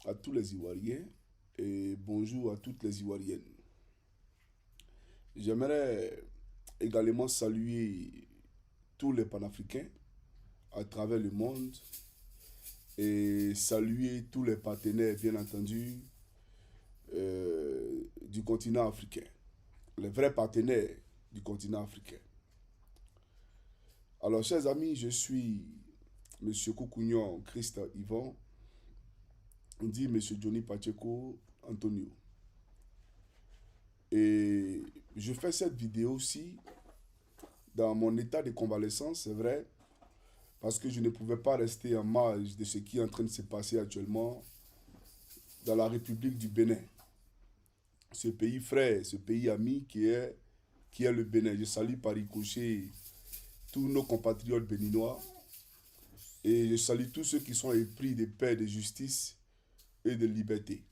à tous les Ivoiriens et bonjour à toutes les Ivoiriennes. J'aimerais également saluer tous les panafricains à travers le monde et saluer tous les partenaires, bien entendu, du continent africain, les vrais partenaires du continent africain. Alors, chers amis, je suis Monsieur Koukounion Christ Yvan, on dit Monsieur Johnny Pacheco Antonio. Et je fais cette vidéo aussi dans mon état de convalescence, c'est vrai, parce que je ne pouvais pas rester en marge de ce qui est en train de se passer actuellement dans la République du Bénin. Ce pays frère, ce pays ami qui est le Bénin. Je salue par ricochet tous nos compatriotes béninois et je salue tous ceux qui sont épris de paix, de justice et de liberté.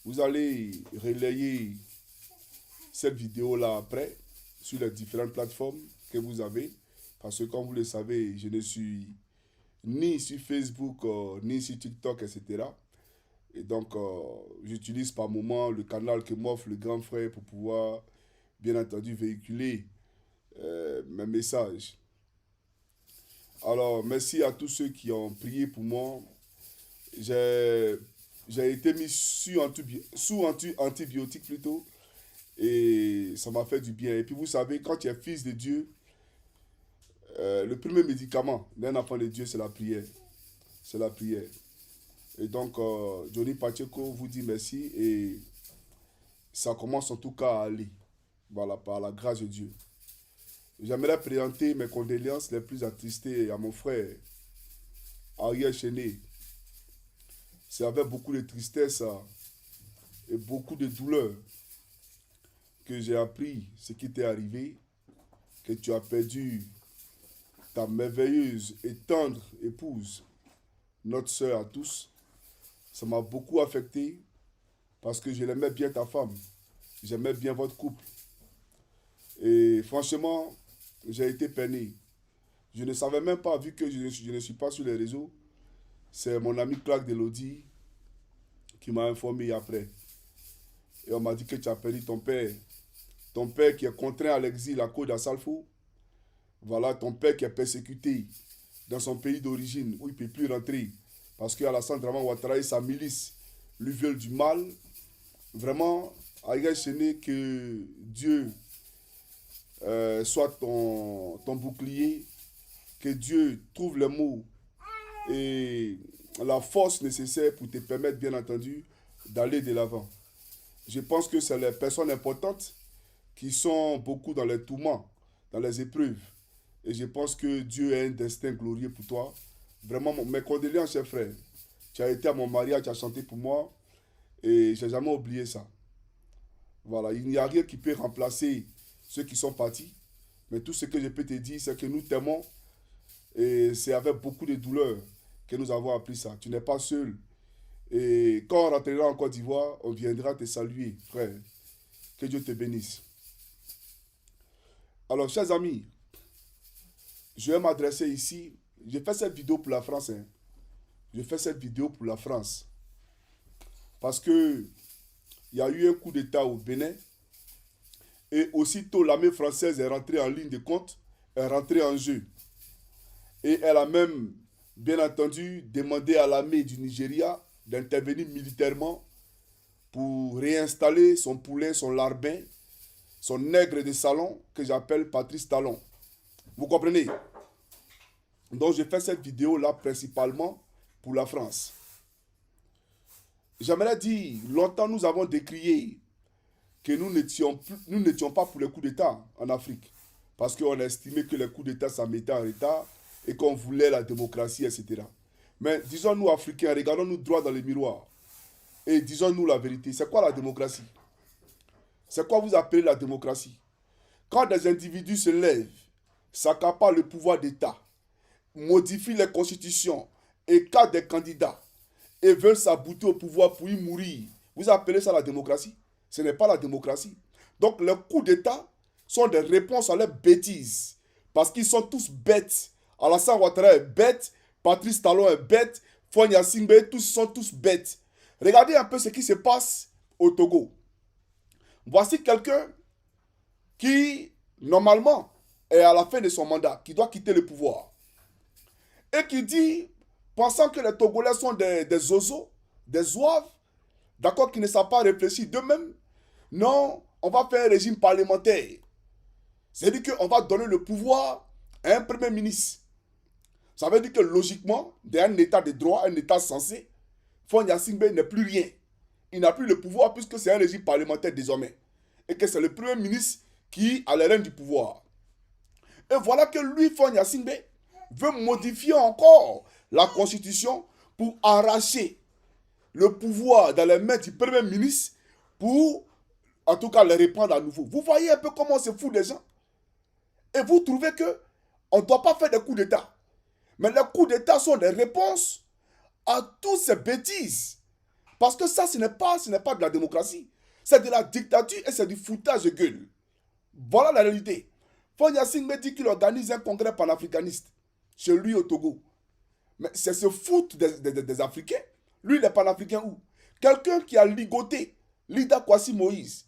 Vous allez relayer cette vidéo-là après sur les différentes plateformes que vous avez. Parce que comme vous le savez, je ne suis ni sur Facebook, ni sur TikTok, etc. Et donc, j'utilise par moment le canal que m'offre le grand frère pour pouvoir, bien entendu, véhiculer mes messages. Alors, merci à tous ceux qui ont prié pour moi. J'ai été mis sous antibiotiques plutôt. Et ça m'a fait du bien. Et puis vous savez, quand tu es fils de Dieu, le premier médicament d'un enfant de Dieu, c'est la prière. C'est la prière. Et donc, Johnny Pacheco vous dit merci et ça commence en tout cas à aller. Voilà, par la grâce de Dieu. J'aimerais présenter mes condoléances les plus attristées à mon frère, Ariel Chené. C'est avec beaucoup de tristesse et beaucoup de douleur que j'ai appris ce qui t'est arrivé, que tu as perdu ta merveilleuse et tendre épouse, notre sœur à tous. Ça m'a beaucoup affecté parce que je l'aimais bien ta femme. J'aimais bien votre couple. Et franchement, j'ai été peiné. Je ne savais même pas, vu que je ne suis pas sur les réseaux. C'est mon ami Clark Delody qui m'a informé après. Et on m'a dit que tu as perdu ton père. Ton père qui est contraint à l'exil à cause d'Assalfo. Voilà, ton père qui est persécuté dans son pays d'origine où il ne peut plus rentrer. Parce qu'Alassane Draman Ouattara et sa milice lui veulent du mal. Vraiment, Ariel Chené, que Dieu soit ton bouclier, que Dieu trouve les mots et la force nécessaire pour te permettre, bien entendu, d'aller de l'avant. Je pense que c'est les personnes importantes qui sont beaucoup dans les tourments, dans les épreuves. Et je pense que Dieu a un destin glorieux pour toi. Vraiment, mes condoléances, cher frère. Tu as été à mon mariage, tu as chanté pour moi. Et je n'ai jamais oublié ça. Voilà, il n'y a rien qui peut remplacer ceux qui sont partis. Mais tout ce que je peux te dire, c'est que nous t'aimons. Et c'est avec beaucoup de douleur que nous avons appris ça. Tu n'es pas seul. Et quand on rentrera en Côte d'Ivoire, on viendra te saluer, frère. Que Dieu te bénisse. Alors, chers amis, je vais m'adresser ici. Je fais cette vidéo pour la France. Je fais cette vidéo pour la France. Parce que il y a eu un coup d'État au Bénin. Et aussitôt, l'armée française est rentrée en ligne de compte, est rentrée en jeu. Et elle a même, bien entendu, demandé à l'armée du Nigeria d'intervenir militairement pour réinstaller son poulain, son larbin, son nègre de salon, que j'appelle Patrice Talon. Vous comprenez? Donc, je fais cette vidéo-là principalement pour la France. J'aimerais dire, longtemps nous avons décrié que nous n'étions pas pour les coups d'État en Afrique. Parce qu'on estimait que les coups d'État, ça mettait en retard et qu'on voulait la démocratie, etc. Mais disons-nous, Africains, regardons-nous droit dans le miroir et disons-nous la vérité. C'est quoi la démocratie? C'est quoi vous appelez la démocratie? Quand des individus se lèvent, s'accaparent le pouvoir d'État, modifient les constitutions, écartent des candidats et veulent s'aboutir au pouvoir pour y mourir, vous appelez ça la démocratie? Ce n'est pas la démocratie. Donc les coups d'État sont des réponses à leurs bêtises. Parce qu'ils sont tous bêtes. Alassane Ouattara est bête, Patrice Talon est bête, Fonya Singbe, tous sont tous bêtes. Regardez un peu ce qui se passe au Togo. Voici quelqu'un qui, normalement, est à la fin de son mandat, qui doit quitter le pouvoir. Et qui dit, pensant que les Togolais sont des zozos, des zouaves, d'accord, qui ne savent pas réfléchir d'eux-mêmes, non, on va faire un régime parlementaire. C'est-à-dire qu'on va donner le pouvoir à un premier ministre. Ça veut dire que logiquement, dans un état de droit, un état censé, Fonya Singbe n'est plus rien. Il n'a plus le pouvoir puisque c'est un régime parlementaire désormais. Et que c'est le premier ministre qui a les rênes du pouvoir. Et voilà que lui, Fonya Singbe, veut modifier encore la constitution pour arracher le pouvoir dans les mains du premier ministre pour, en tout cas, les reprendre à nouveau. Vous voyez un peu comment on se fout des gens. Et vous trouvez que on ne doit pas faire des coups d'État. Mais les coups d'État sont des réponses à toutes ces bêtises. Parce que ça, ce n'est pas de la démocratie. C'est de la dictature et c'est du foutage de gueule. Voilà la réalité. Fonya Singbe dit qu'il organise un congrès panafricaniste chez lui au Togo. Mais c'est ce foot des Africains. Lui, il est panafricain où? Quelqu'un qui a ligoté Lida Kwasi Moïse,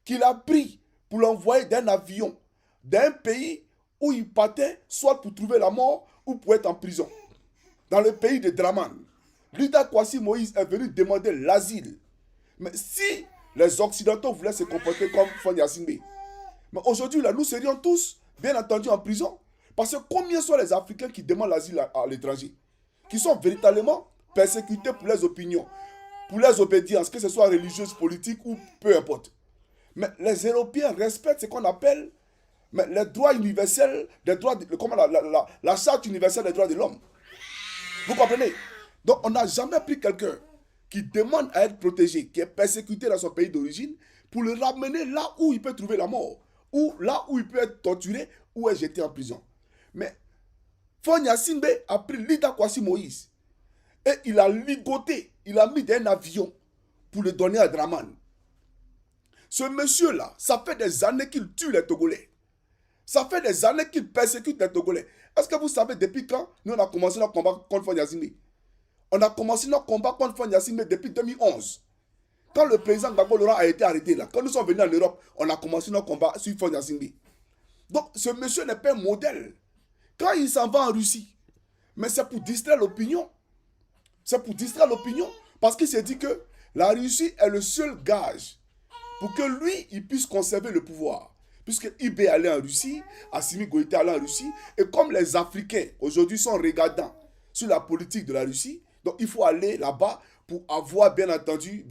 qu'il a pris pour l'envoyer d'un avion d'un pays où il partait soit pour trouver la mort ou pour être en prison. Dans le pays de Draman. Lida Kwasi Moïse est venu demander l'asile. Mais si les Occidentaux voulaient se comporter comme Fonya Singbe, mais aujourd'hui, là, nous serions tous, bien entendu, en prison. Parce que combien sont les Africains qui demandent l'asile à l'étranger? Qui sont véritablement persécutés pour leurs opinions, pour leurs obédiences, que ce soit religieuses, politiques ou peu importe. Mais les Européens respectent ce qu'on appelle les droits universels, la charte universelle des droits de l'homme. Vous comprenez? Donc on n'a jamais pris quelqu'un qui demande à être protégé, qui est persécuté dans son pays d'origine, pour le ramener là où il peut trouver la mort, ou là où il peut être torturé, ou être jeté en prison. Mais Fonya Singbe a pris Lida Kwasi Moïse et il a ligoté, il a mis dans un avion pour le donner à Draman. Ce monsieur-là, ça fait des années qu'il tue les Togolais. Ça fait des années qu'il persécute les Togolais. Est-ce que vous savez depuis quand nous on a commencé notre combat contre Fonya Singbe? On a commencé notre combat contre Fonya Singbe depuis 2011. Quand le président Gbagbo Laurent a été arrêté là, quand nous sommes venus en Europe, on a commencé notre combat sur Fonya Singbe. Donc ce monsieur n'est pas un modèle. Quand il s'en va en Russie, mais c'est pour distraire l'opinion. C'est pour distraire l'opinion. Parce qu'il s'est dit que la Russie est le seul gage pour que lui, il puisse conserver le pouvoir. Puisque IB allait en Russie, Assimi Goïta allait en Russie, et comme les Africains aujourd'hui sont regardants sur la politique de la Russie, donc il faut aller là-bas pour avoir, bien entendu,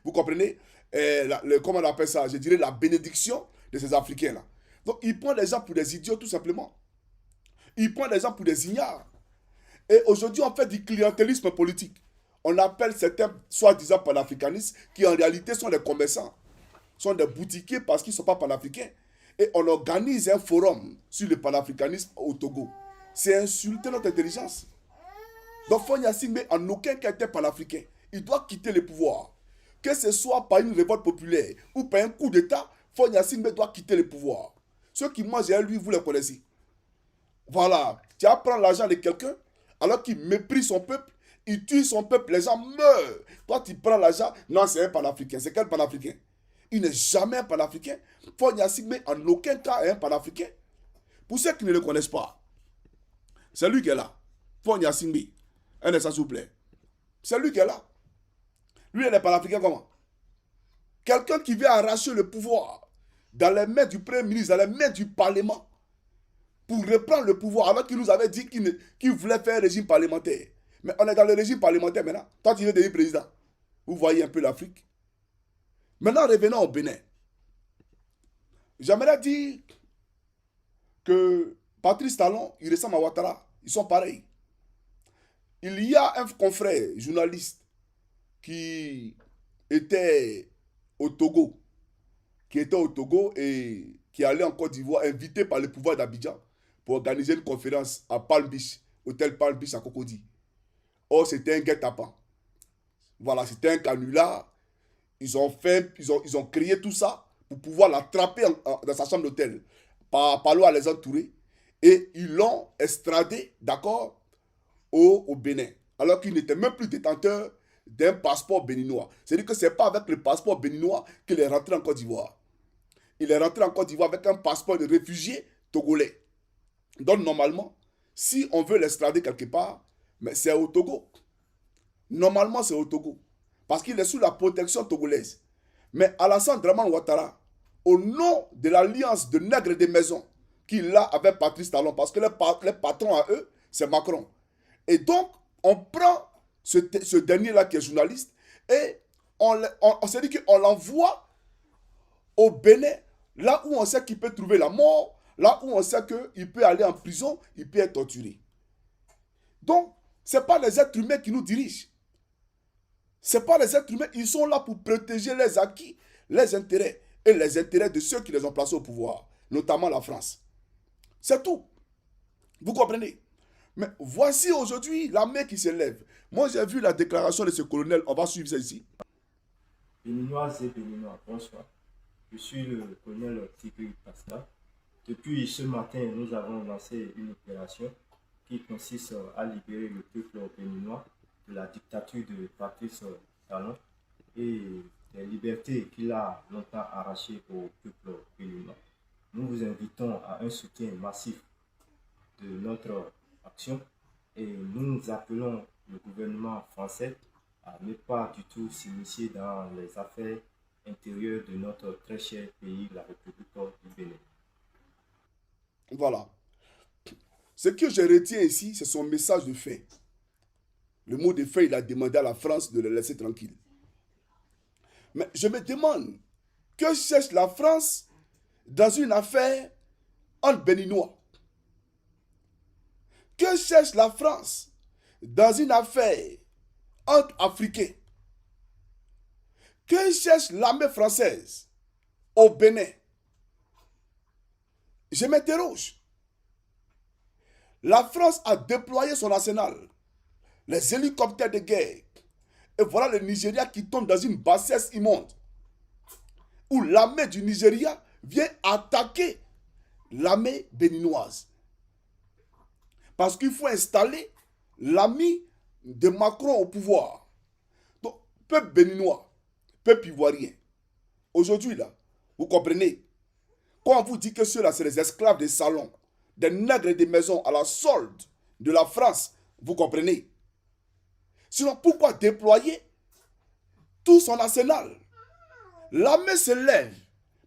vous comprenez, comment on appelle ça, je dirais la bénédiction de ces Africains-là. Donc il prend les gens pour des idiots tout simplement. Il prend les gens pour des ignares. Et aujourd'hui, on fait du clientélisme politique. On appelle certains soi-disant panafricanistes qui en réalité sont des commerçants, sont des boutiquiers parce qu'ils ne sont pas panafricains. Et on organise un forum sur le panafricanisme au Togo. C'est insulter notre intelligence. Donc Fonya Singbe en aucun cas était panafricain. Il doit quitter le pouvoir. Que ce soit par une révolte populaire ou par un coup d'État, Fonya Singbe doit quitter le pouvoir. Ceux qui mangent à lui, vous les connaissez. Voilà, tu vas prendre l'argent de quelqu'un alors qu'il méprise son peuple, il tue son peuple, les gens meurent. Toi, tu prends l'argent, non, c'est un panafricain. C'est quel panafricain? Il n'est jamais un panafricain. Fonya Singbe, en aucun cas, est un panafricain. Pour ceux qui ne le connaissent pas, c'est lui qui est là. Fonya Singbe. Un instant, s'il vous plaît. C'est lui qui est là. Lui, il est panafricain comment? Quelqu'un qui vient arracher le pouvoir dans les mains du Premier ministre, dans les mains du Parlement, pour reprendre le pouvoir, alors qu'il nous avait dit qu'il voulait faire un régime parlementaire. Mais on est dans le régime parlementaire maintenant. Toi, tu es devenu président. Vous voyez un peu l'Afrique. Maintenant, revenons au Bénin. J'aimerais dire que Patrice Talon, il ressemble à Ouattara. Ils sont pareils. Il y a un confrère, journaliste, qui était au Togo. Et qui allait en Côte d'Ivoire, invité par le pouvoir d'Abidjan pour organiser une conférence à Palm Beach, hôtel Palm Beach à Cocody. Or, c'était un guet-apens. Voilà, c'était un canular. Ils ont créé tout ça pour pouvoir l'attraper dans sa chambre d'hôtel. Par l'eau à les entourer. Et ils l'ont extradé, d'accord, au Bénin. Alors qu'il n'était même plus détenteur d'un passeport béninois. C'est-à-dire que ce n'est pas avec le passeport béninois qu'il est rentré en Côte d'Ivoire. Il est rentré en Côte d'Ivoire avec un passeport de réfugié togolais. Donc normalement, si on veut l'extrader quelque part, mais c'est au Togo. Normalement, c'est au Togo. Parce qu'il est sous la protection togolaise. Mais Alassane Draman Ouattara, au nom de l'alliance de nègres des maisons qu'il a avec Patrice Talon, parce que les patrons à eux, c'est Macron. Et donc, on prend ce dernier-là qui est journaliste et on s'est dit qu'on l'envoie au Bénin, là où on sait qu'il peut trouver la mort, là où on sait qu'il peut aller en prison, il peut être torturé. Donc, ce n'est pas les êtres humains qui nous dirigent. Ce n'est pas les êtres humains, ils sont là pour protéger les acquis, les intérêts et les intérêts de ceux qui les ont placés au pouvoir, notamment la France. C'est tout. Vous comprenez? Mais voici aujourd'hui l'armée qui s'élève. Moi, j'ai vu la déclaration de ce colonel, on va suivre ça ici. Béninoises et Béninois, bonsoir. Je suis le colonel Tigri Pasta. Depuis ce matin, nous avons lancé une opération qui consiste à libérer le peuple béninois de la dictature de Patrice Talon et des libertés qu'il a longtemps arrachées au peuple béninois. Nous vous invitons à un soutien massif de notre action et nous appelons le gouvernement français à ne pas du tout s'initier dans les affaires intérieures de notre très cher pays, la République du Bénin. Voilà. Ce que je retiens ici, c'est son message de fin. Le mot de fin, il a demandé à la France de le laisser tranquille. Mais je me demande, que cherche la France dans une affaire entre Béninois? Que cherche la France dans une affaire entre Africains? Que cherche l'armée française au Bénin? Je m'interroge. La France a déployé son arsenal, les hélicoptères de guerre. Et voilà le Nigeria qui tombe dans une bassesse immonde, où l'armée du Nigeria vient attaquer l'armée béninoise. Parce qu'il faut installer l'ami de Macron au pouvoir. Donc, peuple béninois, peuple ivoirien, aujourd'hui là, vous comprenez, quand on vous dit que ceux-là, c'est les esclaves des salons, des nègres des maisons à la solde de la France, vous comprenez. Sinon, pourquoi déployer tout son arsenal? L'armée se lève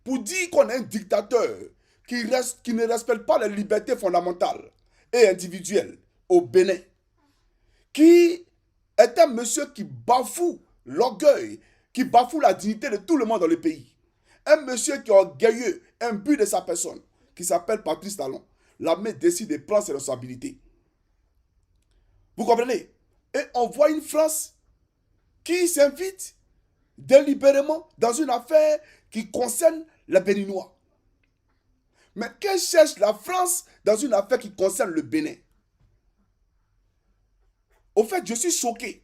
pour dire qu'on est un dictateur qui ne respecte pas les libertés fondamentales et individuelles au Bénin, qui est un monsieur qui bafoue l'orgueil, qui bafoue la dignité de tout le monde dans le pays. Un monsieur qui est orgueilleux, imbu de sa personne, qui s'appelle Patrice Talon. L'armée décide de prendre ses responsabilités. Vous comprenez? Et on voit une France qui s'invite délibérément dans une affaire qui concerne les Béninois. Mais que cherche la France dans une affaire qui concerne le Bénin? Au fait, je suis choqué.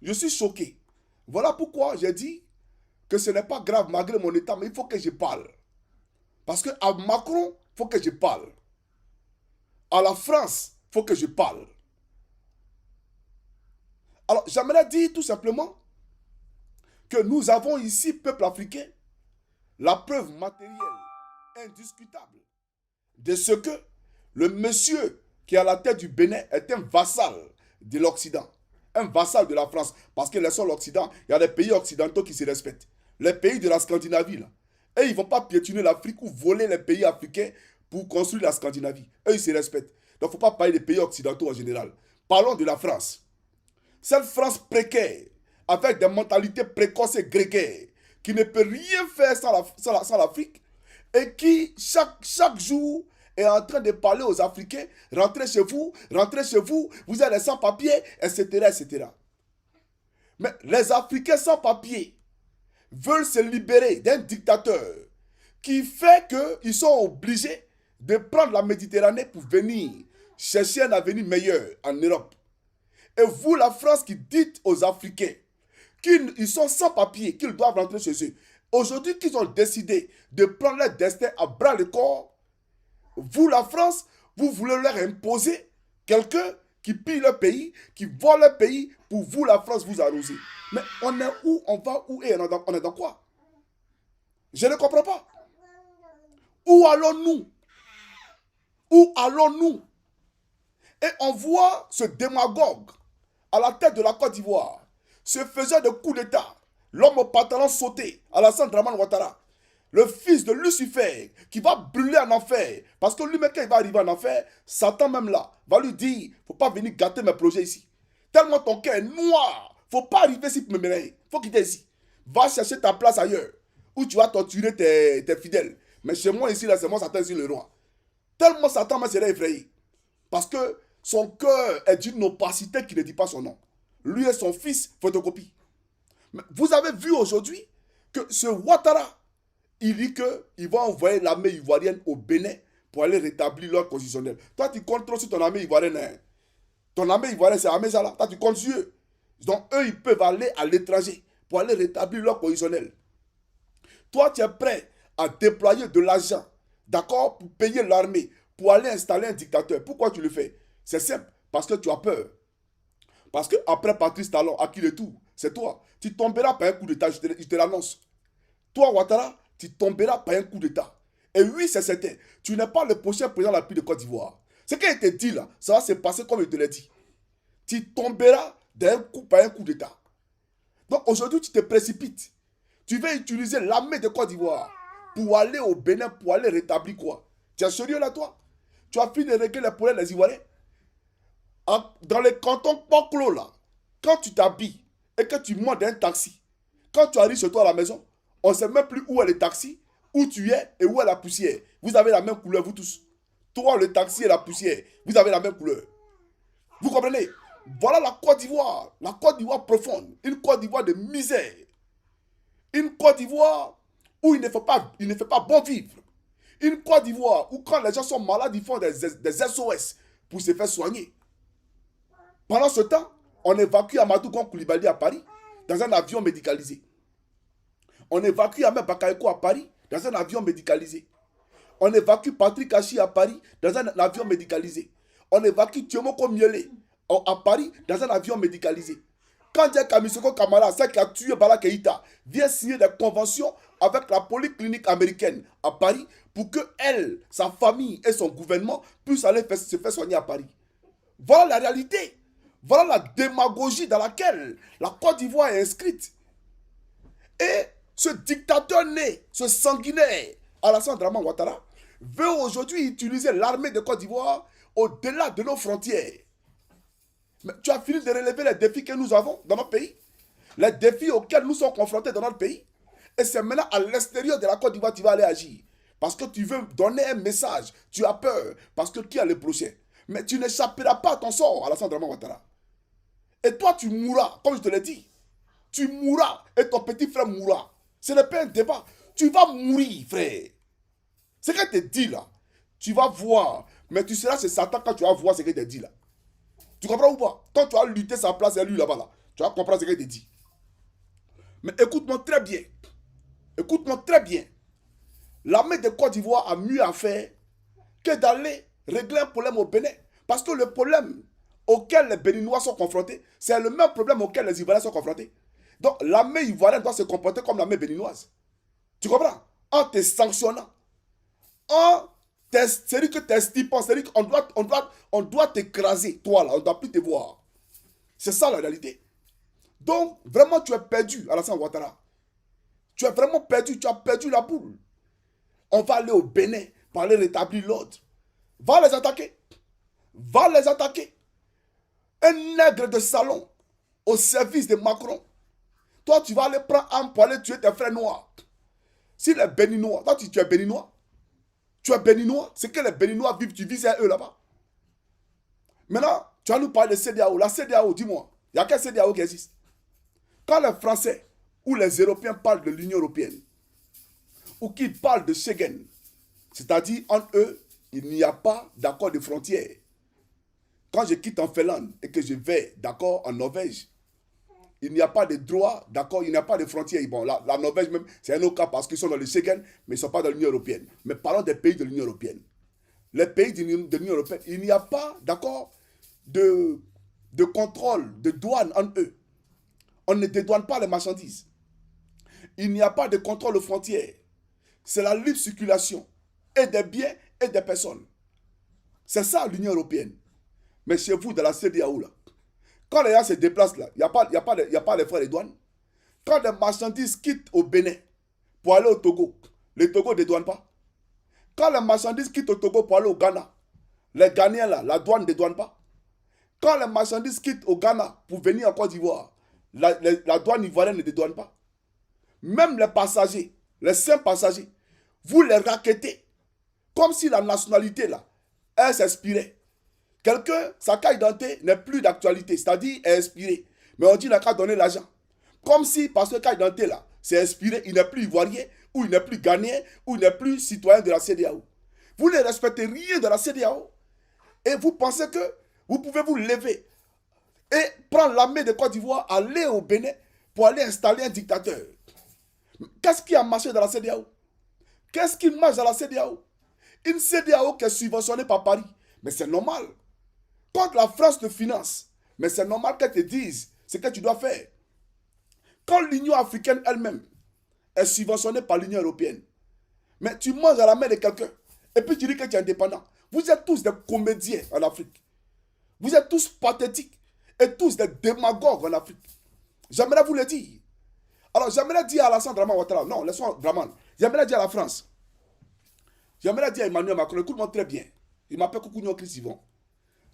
Je suis choqué. Voilà pourquoi j'ai dit que ce n'est pas grave malgré mon état, mais il faut que je parle. Parce qu'à Macron, il faut que je parle. À la France, il faut que je parle. Alors, j'aimerais dire tout simplement que nous avons ici, peuple africain, la preuve matérielle, indiscutable, de ce que le monsieur qui est à la tête du Bénin est un vassal de l'Occident, un vassal de la France. Parce que laissons l'Occident, il y a des pays occidentaux qui se respectent. Les pays de la Scandinavie, là. Et ils ne vont pas piétiner l'Afrique ou voler les pays africains pour construire la Scandinavie. Eux, ils se respectent. Donc, il ne faut pas parler des pays occidentaux en général. Parlons de la France. Cette France précaire, avec des mentalités précoces et grégaires, qui ne peut rien faire sans l'Afrique, et qui, chaque jour, est en train de parler aux Africains, rentrez chez vous, vous êtes les sans-papiers, etc., etc. Mais les Africains sans-papiers veulent se libérer d'un dictateur qui fait qu'ils sont obligés de prendre la Méditerranée pour venir chercher un avenir meilleur en Europe. Et vous, la France, qui dites aux Africains qu'ils sont sans papier, qu'ils doivent rentrer chez eux, aujourd'hui qu'ils ont décidé de prendre leur destin à bras le corps, vous, la France, vous voulez leur imposer quelqu'un qui pillent le pays, qui volent le pays pour vous, la France, vous arroser. Mais on est où, on va où et on est dans quoi? Je ne comprends pas. Où allons-nous? Où allons-nous? Et on voit ce démagogue à la tête de la Côte d'Ivoire, ce faisant de coups d'État, l'homme au pantalon sauté, Alassane Dramane Ouattara, le fils de Lucifer, qui va brûler en enfer. Parce que lui-même, quand il va arriver en enfer, Satan même là, va lui dire, il ne faut pas venir gâter mes projets ici. Tellement ton cœur est noir, il ne faut pas arriver ici pour me mélanger. Il faut quitter ici. Va chercher ta place ailleurs, où tu vas torturer tes fidèles. Mais chez moi ici, là, c'est moi Satan ici le roi. Tellement Satan m'a serait effrayé. Parce que son cœur est d'une opacité qui ne dit pas son nom. Lui et son fils, photocopie. Mais vous avez vu aujourd'hui que ce Ouattara, il dit qu'il va envoyer l'armée ivoirienne au Bénin pour aller rétablir l'ordre constitutionnel. Toi, tu comptes trop sur ton armée ivoirienne. Hein? Ton armée ivoirienne, c'est l'armée ça là. Toi, tu comptes sur eux. Donc, eux, ils peuvent aller à l'étranger pour aller rétablir l'ordre constitutionnel. Toi, tu es prêt à déployer de l'argent, d'accord, pour payer l'armée, pour aller installer un dictateur. Pourquoi tu le fais? C'est simple, parce que tu as peur. Parce qu'après Patrice Talon, à qui le tour? C'est toi. Tu tomberas par un coup d'État, je te l'annonce. Toi, Ouattara, tu tomberas par un coup d'État. Et oui, c'est certain. Tu n'es pas le prochain président de la République de Côte d'Ivoire. Ce qu'il te dit là, ça va se passer comme il te l'a dit. Tu tomberas par un coup d'État. Donc aujourd'hui, tu te précipites. Tu veux utiliser l'armée de Côte d'Ivoire pour aller au Bénin, pour aller rétablir quoi? Tu es sérieux là, toi? Tu as fini de régler les problèmes des Ivoiriens? Dans les cantons pas clos là, quand tu t'habilles et que tu montes dans un taxi, quand tu arrives chez toi à la maison, on ne sait même plus où est le taxi, où tu es et où est la poussière. Vous avez la même couleur, vous tous. Toi, le taxi et la poussière, vous avez la même couleur. Vous comprenez? Voilà la Côte d'Ivoire profonde, une Côte d'Ivoire de misère. Une Côte d'Ivoire où il ne fait pas bon vivre. Une Côte d'Ivoire où quand les gens sont malades, ils font des SOS pour se faire soigner. Pendant ce temps, on évacue Amadou Gon Coulibaly à Paris dans un avion médicalisé. On évacue Ahmed Bakayoko à Paris dans un avion médicalisé. On évacue Patrick Hachi à Paris dans un avion médicalisé. On évacue Thiomoko Miele à Paris dans un avion médicalisé. Quand Dieu Kamisoko Kamara, celle qui a tué Bala Keïta, vient signer des conventions avec la polyclinique américaine à Paris pour que elle, sa famille et son gouvernement puissent aller se faire soigner à Paris. Voilà la réalité. Voilà la démagogie dans laquelle la Côte d'Ivoire est inscrite. Et ce dictateur né, ce sanguinaire, Alassane Dramane Ouattara, veut aujourd'hui utiliser l'armée de Côte d'Ivoire au-delà de nos frontières. Mais tu as fini de relever les défis que nous avons dans notre pays, les défis auxquels nous sommes confrontés dans notre pays. Et c'est maintenant à l'extérieur de la Côte d'Ivoire que tu vas aller agir. Parce que tu veux donner un message, tu as peur, parce que qui a le prochain? Mais tu n'échapperas pas à ton sort, Alassane Dramane Ouattara. Et toi, tu mourras, comme je te l'ai dit. Tu mourras et ton petit frère mourra. Ce n'est pas un débat. Tu vas mourir, frère. Ce qu'elle te dit là, tu vas voir. Mais tu seras chez Satan quand tu vas voir ce qu'elle te dit là. Tu comprends ou pas? Quand tu as lutté sa place et lui là-bas là, tu vas comprendre ce qu'elle te dit. Mais écoute-moi très bien. Écoute-moi très bien. L'armée de Côte d'Ivoire a mieux à faire que d'aller régler un problème au Bénin. Parce que le problème auquel les Béninois sont confrontés, c'est le même problème auquel les Ivoiriens sont confrontés. Donc l'armée ivoirienne doit se comporter comme l'armée béninoise. Tu comprends? En te sanctionnant. C'est-à-dire que t'es stipant, c'est-à-dire qu'on doit t'écraser, toi là, on ne doit plus te voir. C'est ça la réalité. Donc, vraiment, tu es perdu, Alassane Ouattara. Tu es vraiment perdu, tu as perdu la boule. On va aller au Bénin pour aller rétablir l'ordre. Va les attaquer. Va les attaquer. Un nègre de salon au service de Macron. Toi, tu vas aller prendre arme pour aller tuer tes frères noirs. Si les Béninois, toi, tu es Béninois. Tu es Béninois. C'est que les Béninois vivent, tu vis à eux là-bas. Maintenant, tu vas nous parler de CEDEAO. La CEDEAO, dis-moi, il y a quel CEDEAO qui existe? Quand les Français ou les Européens parlent de l'Union européenne, ou qu'ils parlent de Schengen, c'est-à-dire entre eux, il n'y a pas d'accord de frontières. Quand je quitte en Finlande et que je vais, d'accord, en Norvège, il n'y a pas de droit, d'accord, il n'y a pas de frontières. Bon, la Norvège même, c'est un autre cas parce qu'ils sont dans le Schengen, mais ils ne sont pas dans l'Union européenne. Mais parlons des pays de l'Union européenne. Les pays de l'Union européenne, il n'y a pas, d'accord, de contrôle, de douane en eux. On ne dédouane pas les marchandises. Il n'y a pas de contrôle aux frontières. C'est la libre circulation et des biens et des personnes. C'est ça l'Union européenne. Mais chez vous, dans la CEDEAO, là, quand les gens se déplacent là, il n'y a pas les frais de douane. Quand les marchandises quittent au Bénin pour aller au Togo, les Togo ne dédouanent pas. Quand les marchandises quittent au Togo pour aller au Ghana, les Ghanéens là, la douane ne dédouane pas. Quand les marchandises quittent au Ghana pour venir en Côte d'Ivoire, la douane ivoirienne ne dédouane pas. Même les passagers, les simples passagers, vous les raquettez comme si la nationalité là, elle s'inspirait. Quelqu'un, sa carte d'identité n'est plus d'actualité, c'est-à-dire est expirée. Mais on dit qu'il n'a qu'à donner l'argent. Comme si, parce que carte d'identité là, c'est expiré, il n'est plus ivoirien, ou il n'est plus ghanéen, ou il n'est plus citoyen de la CEDEAO. Vous ne respectez rien de la CEDEAO. Et vous pensez que vous pouvez vous lever et prendre l'armée de Côte d'Ivoire, aller au Bénin pour aller installer un dictateur. Qu'est-ce qui a marché dans la CEDEAO? Qu'est-ce qui marche dans la CEDEAO? Une CEDEAO qui est subventionnée par Paris. Mais c'est normal. Quand la France te finance, mais c'est normal qu'elle te dise ce que tu dois faire. Quand l'Union africaine elle-même est subventionnée par l'Union européenne, mais tu manges à la main de quelqu'un, et puis tu dis que tu es indépendant. Vous êtes tous des comédiens en Afrique. Vous êtes tous pathétiques et tous des démagogues en Afrique. J'aimerais vous le dire. Alors, j'aimerais dire à Alassane Draman Ouattara, non, laisse-moi Draman. J'aimerais dire à la France. J'aimerais dire à Emmanuel Macron, écoute-moi très bien. Il m'appelle Koukounion Chris Yvon.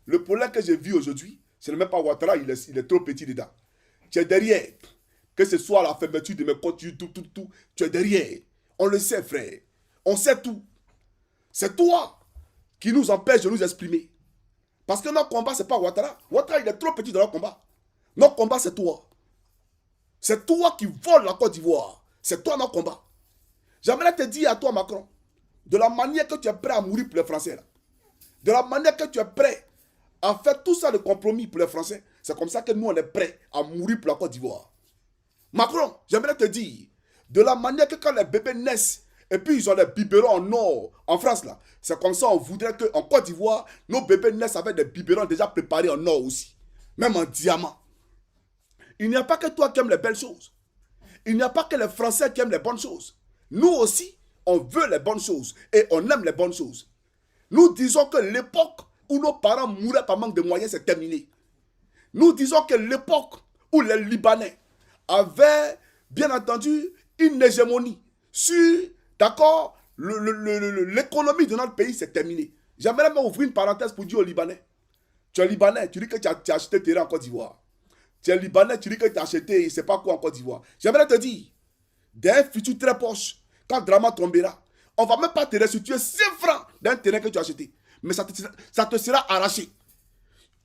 Le problème que j'ai vu aujourd'hui, ce n'est même pas Ouattara, il est trop petit dedans. Tu es derrière. Que ce soit la fermeture de mes comptes YouTube, tout, tu es derrière. On le sait, frère. On sait tout. C'est toi qui nous empêche de nous exprimer. Parce que notre combat, ce n'est pas Ouattara. Ouattara, il est trop petit dans notre combat. Notre combat, c'est toi. C'est toi qui voles la Côte d'Ivoire. C'est toi notre combat. J'aimerais te dire à toi, Macron, de la manière que tu es prêt à mourir pour les Français, là, de la manière que tu es prêt à faire tout ça de compromis pour les Français, c'est comme ça que nous, on est prêts à mourir pour la Côte d'Ivoire. Macron, j'aimerais te dire, de la manière que quand les bébés naissent, et puis ils ont des biberons en or, en France, là, c'est comme ça on voudrait qu'en Côte d'Ivoire, nos bébés naissent avec des biberons déjà préparés en or aussi, même en diamant. Il n'y a pas que toi qui aimes les belles choses. Il n'y a pas que les Français qui aiment les bonnes choses. Nous aussi, on veut les bonnes choses et on aime les bonnes choses. Nous disons que l'époque où nos parents mouraient par manque de moyens, c'est terminé. Nous disons que l'époque où les Libanais avaient, bien entendu, une hégémonie sur, d'accord, l'économie de notre pays, c'est terminé. J'aimerais même ouvrir une parenthèse pour dire aux Libanais. Tu es Libanais, tu dis que tu as acheté terrain en Côte d'Ivoire. Tu es Libanais, tu dis que tu as acheté, je ne sais pas quoi en Côte d'Ivoire. J'aimerais te dire, d'un futur très proche, quand Drama tombera, on ne va même pas te restituer 5 francs d'un terrain que tu as acheté. Mais ça te sera arraché.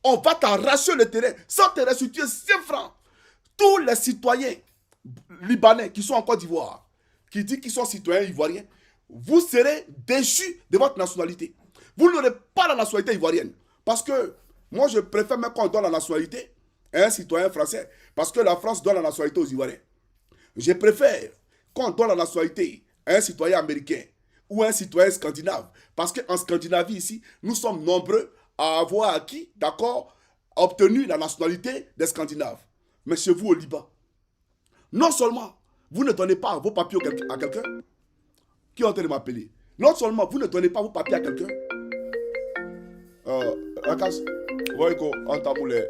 On va t'arracher le terrain sans te restituer 5 francs. Tous les citoyens libanais qui sont en Côte d'Ivoire, qui disent qu'ils sont citoyens ivoiriens, vous serez déchus de votre nationalité. Vous n'aurez pas la nationalité ivoirienne. Parce que moi, je préfère même qu'on donne la nationalité à un citoyen français. Parce que la France donne la nationalité aux Ivoiriens. Je préfère qu'on donne la nationalité à un citoyen américain ou à un citoyen scandinave. Parce qu'en Scandinavie, ici, nous sommes nombreux à avoir acquis, d'accord, obtenu la nationalité des Scandinaves. Mais chez vous, au Liban, non seulement vous ne donnez pas vos papiers à quelqu'un qui est en train de m'appeler, non seulement vous ne donnez pas vos papiers à quelqu'un, Rakas, voyez qu'on entame les...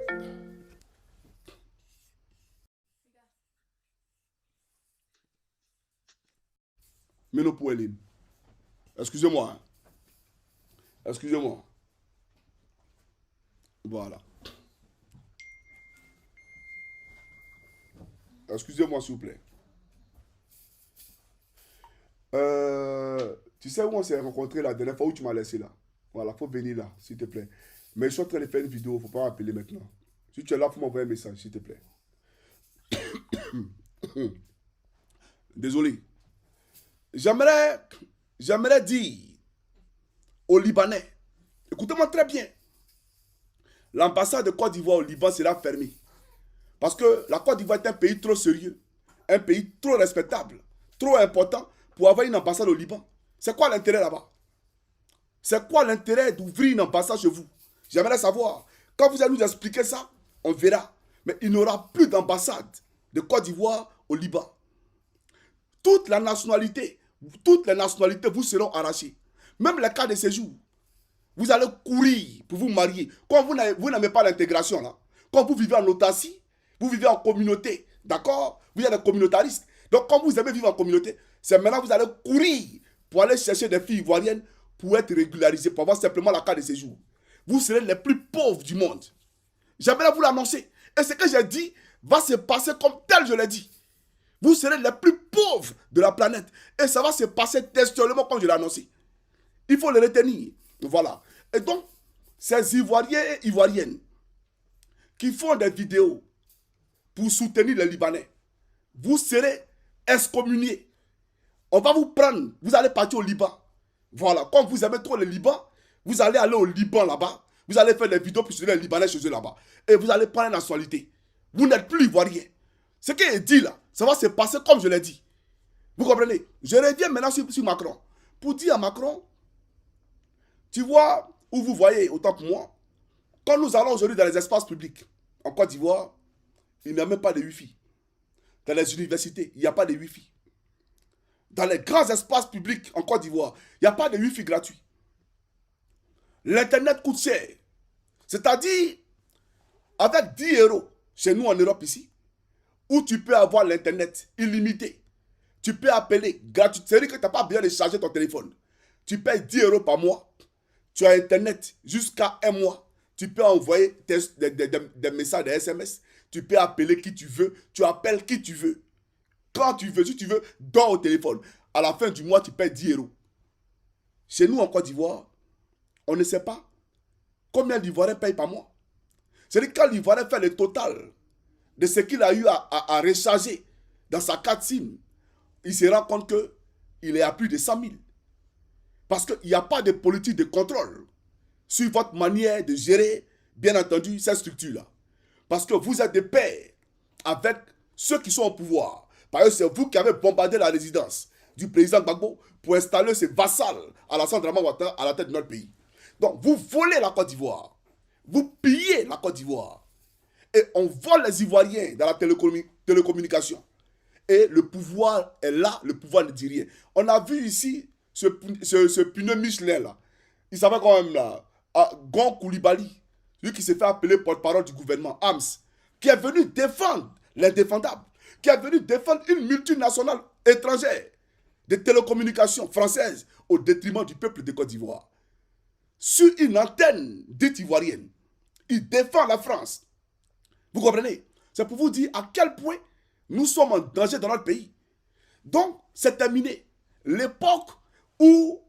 Ménopouéline. Excusez-moi. Hein. Excusez-moi. Voilà. Excusez-moi, s'il vous plaît. Tu sais où on s'est rencontrés la dernière fois où tu m'as laissé là? Voilà, faut venir là, s'il te plaît. Mais je suis en train de faire une vidéo, faut pas m'appeler maintenant. Si tu es là, faut m'envoyer un message, s'il te plaît. Désolé. J'aimerais dire aux Libanais, écoutez-moi très bien, l'ambassade de Côte d'Ivoire au Liban sera fermée. Parce que la Côte d'Ivoire est un pays trop sérieux, un pays trop respectable, trop important pour avoir une ambassade au Liban. C'est quoi l'intérêt là-bas? C'est quoi l'intérêt d'ouvrir une ambassade chez vous? J'aimerais savoir. Quand vous allez nous expliquer ça, on verra. Mais il n'y aura plus d'ambassade de Côte d'Ivoire au Liban. Toutes les nationalités vous seront arrachées. Même les cas de séjour. Vous allez courir pour vous marier. Quand vous n'aimez pas l'intégration, là, quand vous vivez en autarcie, vous vivez en communauté, d'accord? Vous êtes des communautaristes. Donc, quand vous aimez vivre en communauté, c'est maintenant que vous allez courir pour aller chercher des filles ivoiriennes pour être régularisées, pour avoir simplement la carte de séjour. Vous serez les plus pauvres du monde. J'aimerais vous l'annoncer. Et ce que j'ai dit va se passer comme tel je l'ai dit. Vous serez les plus pauvres de la planète. Et ça va se passer textuellement comme je l'ai annoncé. Il faut le retenir. Voilà. Et donc, ces Ivoiriens et Ivoiriennes qui font des vidéos pour soutenir les Libanais, vous serez excommuniés. On va vous prendre, vous allez partir au Liban. Voilà. Comme vous aimez trop le Liban, vous allez aller au Liban là-bas. Vous allez faire des vidéos pour soutenir les Libanais chez eux là-bas. Et vous allez prendre la nationalité. Vous n'êtes plus Ivoirien. Ce qui est dit là, ça va se passer comme je l'ai dit. Vous comprenez? Je reviens maintenant sur Macron. Pour dire à Macron, tu vois où vous voyez autant que moi, quand nous allons aujourd'hui dans les espaces publics, en Côte d'Ivoire, il n'y a même pas de Wi-Fi. Dans les universités, il n'y a pas de Wi-Fi. Dans les grands espaces publics en Côte d'Ivoire, il n'y a pas de Wi-Fi gratuit. L'Internet coûte cher. C'est-à-dire, avec 10 euros, chez nous en Europe ici, où tu peux avoir l'Internet illimité. Tu peux appeler gratuit. C'est-à-dire que tu n'as pas besoin de charger ton téléphone. Tu payes 10 euros par mois. Tu as Internet jusqu'à un mois. Tu peux envoyer des messages, des SMS. Tu peux appeler qui tu veux. Tu appelles qui tu veux. Quand tu veux, si tu veux, dans au téléphone. À la fin du mois, tu payes 10 euros. Chez nous en Côte d'Ivoire, on ne sait pas combien l'Ivoirien paye par mois. C'est-à-dire que quand l'Ivoirien fait le total de ce qu'il a eu à recharger dans sa carte SIM, il se rend compte qu'il est à plus de 100 000. Parce qu'il n'y a pas de politique de contrôle sur votre manière de gérer, bien entendu, cette structure-là. Parce que vous êtes des pairs avec ceux qui sont au pouvoir. Par exemple, c'est vous qui avez bombardé la résidence du président Gbagbo pour installer ses vassals à la Draman Ouattara à la tête de notre pays. Donc, vous volez la Côte d'Ivoire. Vous pillez la Côte d'Ivoire. Et on vole les Ivoiriens dans la télécommunication. Et le pouvoir est là, le pouvoir ne dit rien. On a vu ici ce pneu Michelin là. Il s'appelle quand même là, Gon Koulibaly, lui qui s'est fait appeler porte-parole du gouvernement, AMS, qui est venu défendre l'indéfendable, qui est venu défendre une multinationale étrangère de télécommunications françaises au détriment du peuple de Côte d'Ivoire. Sur une antenne dite ivoirienne, il défend la France. Vous comprenez? C'est pour vous dire à quel point nous sommes en danger dans notre pays. Donc, c'est terminé. L'époque où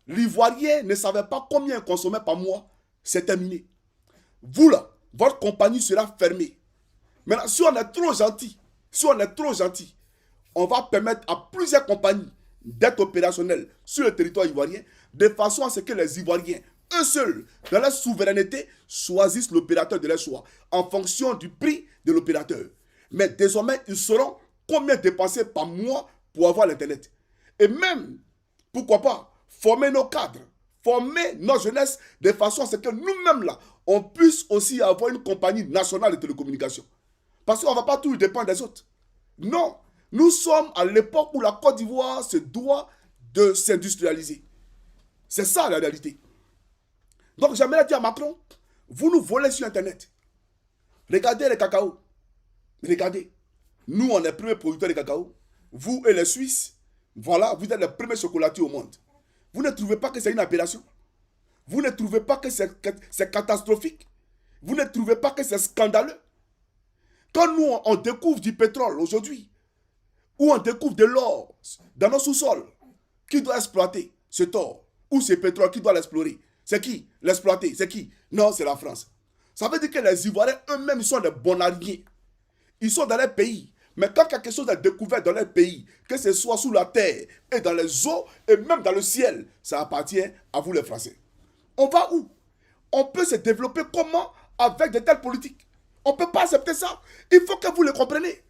l'Ivoirien ne savait pas combien il consommait par mois, c'est terminé. Vous là, votre compagnie sera fermée. Maintenant, si on est trop gentil, on va permettre à plusieurs compagnies d'être opérationnelles sur le territoire ivoirien, de façon à ce que les Ivoiriens, eux seuls, dans leur souveraineté, choisissent l'opérateur de leur choix, en fonction du prix de l'opérateur. Mais désormais, ils sauront combien dépenser par mois pour avoir l'Internet. Et même, pourquoi pas, former nos cadres, former nos jeunesses, de façon à ce que nous-mêmes là, on puisse aussi avoir une compagnie nationale de télécommunications. Parce qu'on ne va pas tout dépendre des autres. Non, nous sommes à l'époque où la Côte d'Ivoire se doit de s'industrialiser. C'est ça la réalité. Donc j'aimerais dire à Macron, vous nous volez sur Internet. Regardez le cacao. Regardez. Nous, on est les premiers producteurs de cacao. Vous et les Suisses, voilà, vous êtes les premiers chocolatiers au monde. Vous ne trouvez pas que c'est une aberration? Vous ne trouvez pas que c'est catastrophique? Vous ne trouvez pas que c'est scandaleux? Quand nous, on découvre du pétrole aujourd'hui, ou on découvre de l'or dans nos sous-sols, qui doit exploiter cet or ou ce pétrole, qui doit l'explorer? C'est qui? L'exploiter, c'est qui? Non, c'est la France. Ça veut dire que les Ivoiriens eux-mêmes, ils sont des bonariens. Ils sont dans leur pays. Mais quand quelque chose est découvert dans leur pays, que ce soit sous la terre, et dans les eaux, et même dans le ciel, ça appartient à vous les Français. On va où? On peut se développer comment avec de telles politiques? On ne peut pas accepter ça. Il faut que vous le compreniez.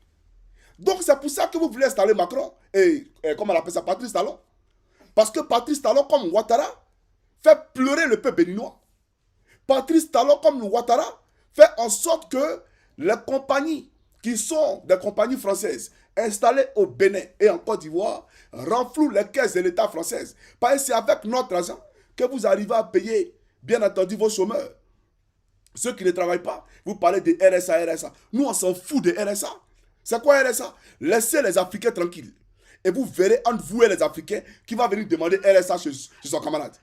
Donc c'est pour ça que vous voulez installer Macron et comment on appelle ça, Patrice Talon. Parce que Patrice Talon, comme Ouattara, fait pleurer le peuple béninois. Patrice Talon comme Ouattara fait en sorte que les compagnies qui sont des compagnies françaises installées au Bénin et en Côte d'Ivoire renflouent les caisses de l'État français. Parce que c'est avec notre argent que vous arrivez à payer, bien entendu, vos chômeurs. Ceux qui ne travaillent pas, vous parlez de RSA. Nous, on s'en fout de RSA. C'est quoi RSA? Laissez les Africains tranquilles. Et vous verrez entre vous et les Africains qui va venir demander RSA chez son camarade.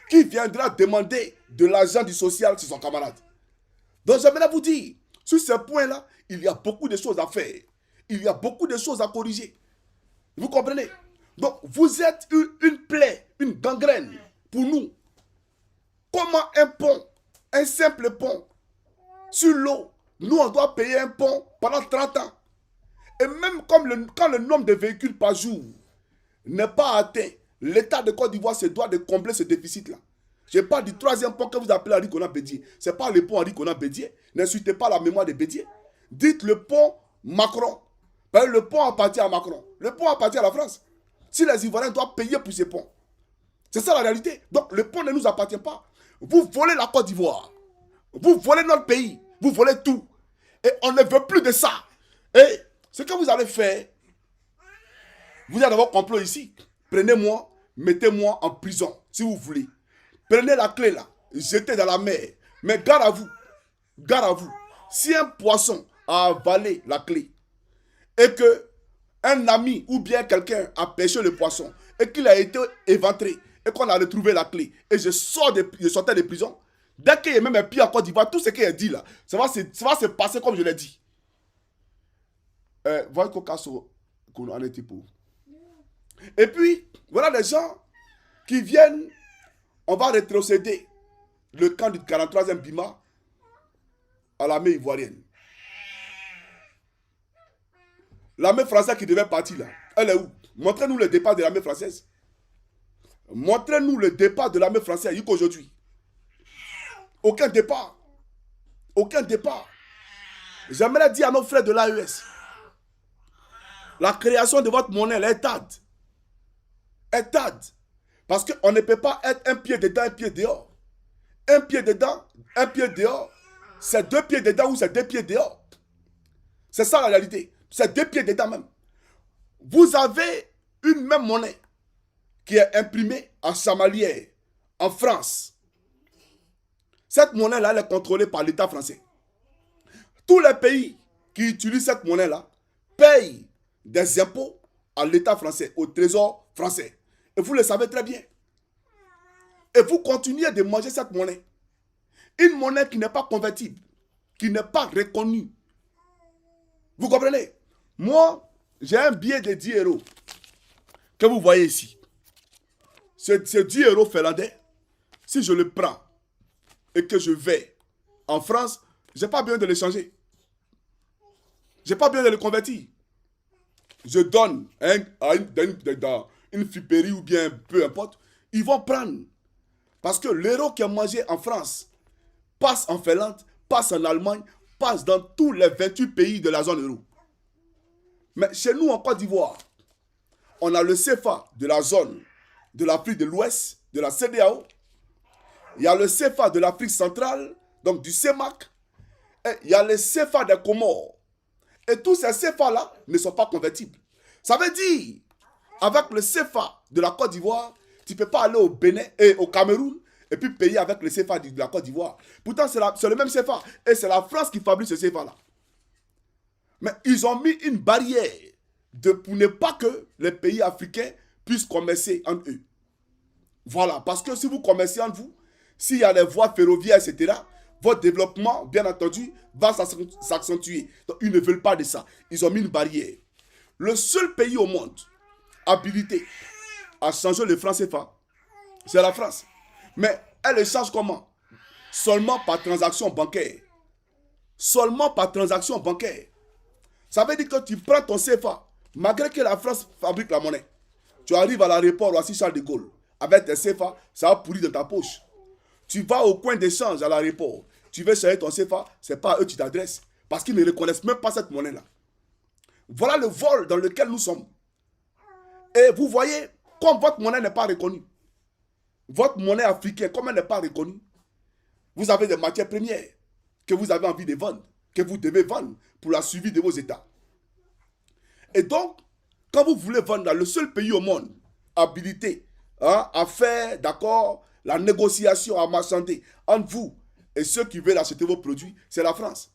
Qui viendra demander de l'argent du social chez son camarade. Donc j'aimerais vous dire, sur ce point-là, il y a beaucoup de choses à faire. Il y a beaucoup de choses à corriger. Vous comprenez? Donc vous êtes une plaie, une gangrène pour nous. Comment un pont, un simple pont, sur l'eau, nous on doit payer un pont pendant 30 ans. Et même comme quand le nombre de véhicules par jour n'est pas atteint, l'État de Côte d'Ivoire se doit de combler ce déficit-là. Je parle du troisième pont que vous appelez Henri Konan Bédié. Ce n'est pas le pont Henri Konan Bédié. N'insultez pas la mémoire de Bédié. Dites le pont Macron. Parce que le pont appartient à Macron. Le pont appartient à la France. Si les Ivoiriens doivent payer pour ces ponts. C'est ça la réalité. Donc le pont ne nous appartient pas. Vous volez la Côte d'Ivoire. Vous volez notre pays. Vous volez tout. Et on ne veut plus de ça. Et ce que vous allez faire, vous avez votre complot ici. Prenez-moi, mettez-moi en prison, si vous voulez. Prenez la clé là, jetez dans la mer. Mais garde à vous. Si un poisson a avalé la clé et que un ami ou bien quelqu'un a pêché le poisson et qu'il a été éventré et qu'on a retrouvé la clé et je sortais de prison, dès qu'il y a même un pied en Côte d'Ivoire, tout ce qu'il a dit là, ça va se passer comme je l'ai dit. Voilà qu'on en était pour. Et puis, voilà les gens qui viennent. On va rétrocéder le camp du 43e Bima à l'armée ivoirienne. L'armée française qui devait partir là, elle est où? Montrez-nous le départ de l'armée française. Montrez-nous le départ de l'armée française jusqu'aujourd'hui. Aucun départ. Aucun départ. J'aimerais dire à nos frères de l'AES, la création de votre monnaie est tarde. Est tarde. Parce qu'on ne peut pas être un pied dedans, un pied dehors. Un pied dedans, un pied dehors. C'est 2 pieds dedans ou c'est 2 pieds dehors. C'est ça la réalité. C'est 2 pieds dedans même. Vous avez une même monnaie qui est imprimée en chamalière, en France. Cette monnaie-là, elle est contrôlée par l'État français. Tous les pays qui utilisent cette monnaie-là payent des impôts à l'État français, au trésor français. Et vous le savez très bien. Et vous continuez de manger cette monnaie. Une monnaie qui n'est pas convertible, qui n'est pas reconnue. Vous comprenez? Moi, j'ai un billet de 10 euros que vous voyez ici. Ce 10 euros finlandais, si je le prends et que je vais en France, je n'ai pas besoin de le changer. Je n'ai pas besoin de le convertir. Je donne dans une friperie ou bien peu importe, ils vont prendre. Parce que l'euro qui est mangé en France passe en Finlande, passe en Allemagne, passe dans tous les 28 pays de la zone euro. Mais chez nous en Côte d'Ivoire, on a le CFA de la zone de l'Afrique de l'Ouest, de la CEDEAO. Il y a le CFA de l'Afrique centrale, donc du CEMAC. Et il y a le CFA des Comores. Et tous ces CFA-là ne sont pas convertibles. Ça veut dire, avec le CFA de la Côte d'Ivoire, tu ne peux pas aller au Bénin et au Cameroun et puis payer avec le CFA de la Côte d'Ivoire. Pourtant, c'est le même CFA. Et c'est la France qui fabrique ce CFA-là. Mais ils ont mis une barrière pour ne pas que les pays africains puissent commercer entre eux. Voilà, parce que si vous commercez entre vous, s'il y a des voies ferroviaires, etc., votre développement, bien entendu, va s'accentuer. Donc, ils ne veulent pas de ça. Ils ont mis une barrière. Le seul pays au monde habilité à changer le franc CFA, c'est la France. Mais elle le change comment? Seulement par transaction bancaire. Seulement par transaction bancaire. Ça veut dire que tu prends ton CFA, malgré que la France fabrique la monnaie. Tu arrives à l'aéroport Roissy-Charles de Gaulle, avec tes CFA, ça va pourrir dans ta poche. Tu vas au coin d'échange à l'aéroport, tu veux changer ton CFA, ce n'est pas à eux que tu t'adresses, parce qu'ils ne reconnaissent même pas cette monnaie-là. Voilà le vol dans lequel nous sommes. Et vous voyez, comme votre monnaie n'est pas reconnue, votre monnaie africaine, comme elle n'est pas reconnue, Vous avez des matières premières que vous avez envie de vendre, que vous devez vendre pour la suivi de vos États. Et donc, quand vous voulez vendre dans le seul pays au monde habilité à faire, d'accord, la négociation, à marchander entre vous et ceux qui veulent acheter vos produits, c'est la France.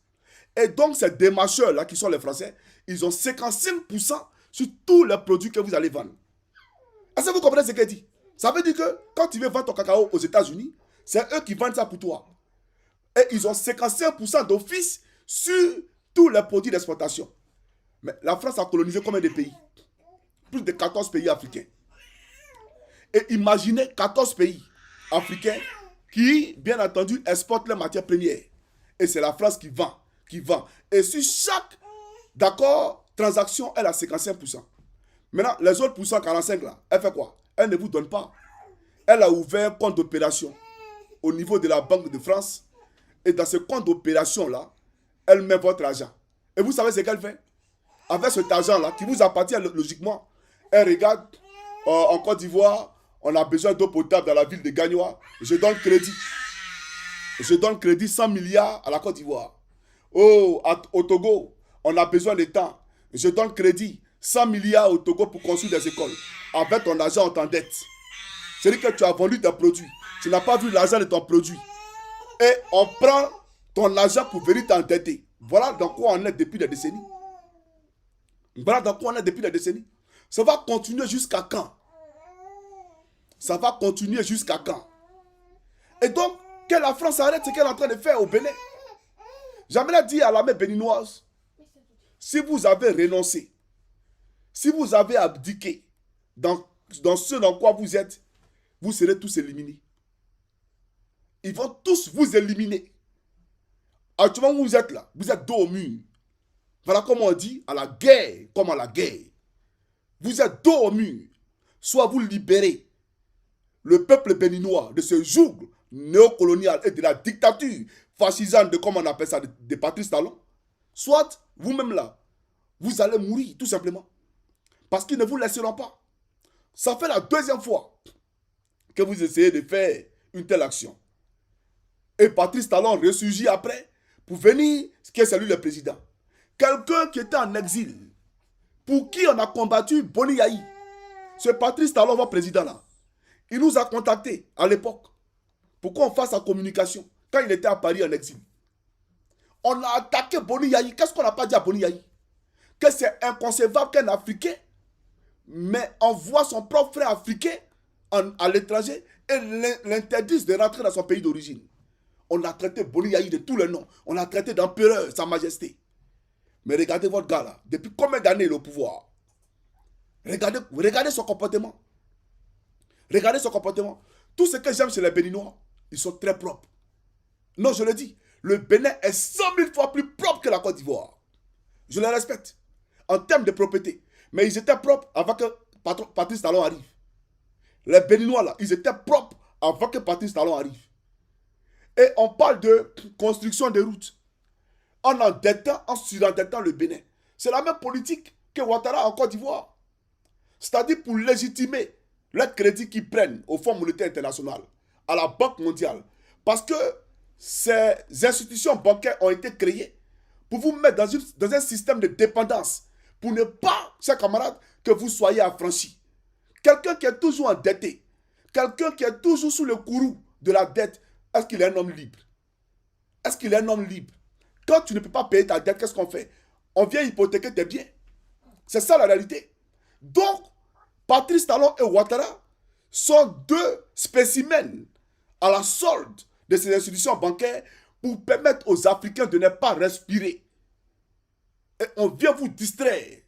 Et donc, ces démarcheurs-là, qui sont les Français, ils ont 55% sur tous les produits que vous allez vendre. Est-ce que vous comprenez ce qu'elle dit? Ça veut dire que quand tu veux vendre ton cacao aux États-Unis, c'est eux qui vendent ça pour toi. Et ils ont 55% d'office sur tous les produits d'exportation. Mais la France a colonisé combien de pays? Plus de 14 pays africains. Et imaginez 14 pays africains qui, bien entendu, exportent les matières premières. Et c'est la France qui vend. Et sur chaque, d'accord, transaction, elle a 55%. Maintenant, les autres pourcents, 45 là, elle fait quoi? Elle ne vous donne pas. Elle a ouvert un compte d'opération au niveau de la Banque de France. Et dans ce compte d'opération-là, elle met votre argent. Et vous savez ce qu'elle fait? Avec cet argent-là, qui vous appartient logiquement, elle regarde, en Côte d'Ivoire, on a besoin d'eau potable dans la ville de Gagnoa. Je donne crédit. Je donne crédit 100 milliards à la Côte d'Ivoire. Oh, au Togo, on a besoin de temps. Je donne crédit 100 milliards au Togo pour construire des écoles. Avec ton argent, on t'endette. C'est-à-dire que tu as vendu tes produits. Tu n'as pas vu l'argent de ton produit. Et on prend ton argent pour venir t'endetter. Voilà dans quoi on est depuis des décennies. Voilà dans quoi on est depuis des décennies. Ça va continuer jusqu'à quand? Ça va continuer jusqu'à quand? Et donc, que la France arrête ce qu'elle est en train de faire au Bénin. J'aimerais dire à l'armée béninoise, si vous avez renoncé, si vous avez abdiqué dans ce dans quoi vous êtes, vous serez tous éliminés. Ils vont tous vous éliminer. Actuellement, vous êtes là, vous êtes dos au mur. Voilà comment on dit à la guerre, comme à la guerre. Vous êtes dos au mur. Soit vous libérez le peuple béninois de ce joug néocolonial et de la dictature fascisante de, comme on appelle ça, de Patrice Talon. Soit vous-même là, vous allez mourir tout simplement. Parce qu'ils ne vous laisseront pas. Ça fait la deuxième fois que vous essayez de faire une telle action. Et Patrice Talon ressurgit après pour venir, qui est celui le président. Quelqu'un qui était en exil, pour qui on a combattu Boni Yahi. Ce Patrice Talon, votre président là, il nous a contactés à l'époque pour qu'on fasse la communication quand il était à Paris en exil. On a attaqué Boni Yahi. Qu'est-ce qu'on n'a pas dit à Boni Yahi? Que c'est inconcevable qu'un Africain mais envoie son propre frère africain à l'étranger et l'interdise de rentrer dans son pays d'origine. On a traité Boni Yahi de tous les noms. On a traité d'empereur, sa majesté. Mais regardez votre gars là. Depuis combien d'années il est au pouvoir? Regardez son comportement. Regardez son comportement. Tout ce que j'aime chez les Béninois, ils sont très propres. Non, je le dis. Le Bénin est 100 000 fois plus propre que la Côte d'Ivoire. Je les respecte. En termes de propreté. Mais ils étaient propres avant que Patrice Talon arrive. Les Béninois là, ils étaient propres avant que Patrice Talon arrive. Et on parle de construction de routes. En surendettant le Bénin. C'est la même politique que Ouattara en Côte d'Ivoire. C'est-à-dire pour légitimer le crédit qu'ils prennent au Fonds monétaire international, à la Banque mondiale. Parce que ces institutions bancaires ont été créées pour vous mettre dans un système de dépendance. Pour ne pas, chers camarades, que vous soyez affranchis. Quelqu'un qui est toujours endetté, quelqu'un qui est toujours sous le courroux de la dette, est-ce qu'il est un homme libre? Est-ce qu'il est un homme libre? Quand tu ne peux pas payer ta dette, qu'est-ce qu'on fait? On vient hypothéquer tes biens. C'est ça la réalité. Donc, Patrice Talon et Ouattara sont deux spécimens à la solde de ces institutions bancaires pour permettre aux Africains de ne pas respirer. Et on vient vous distraire.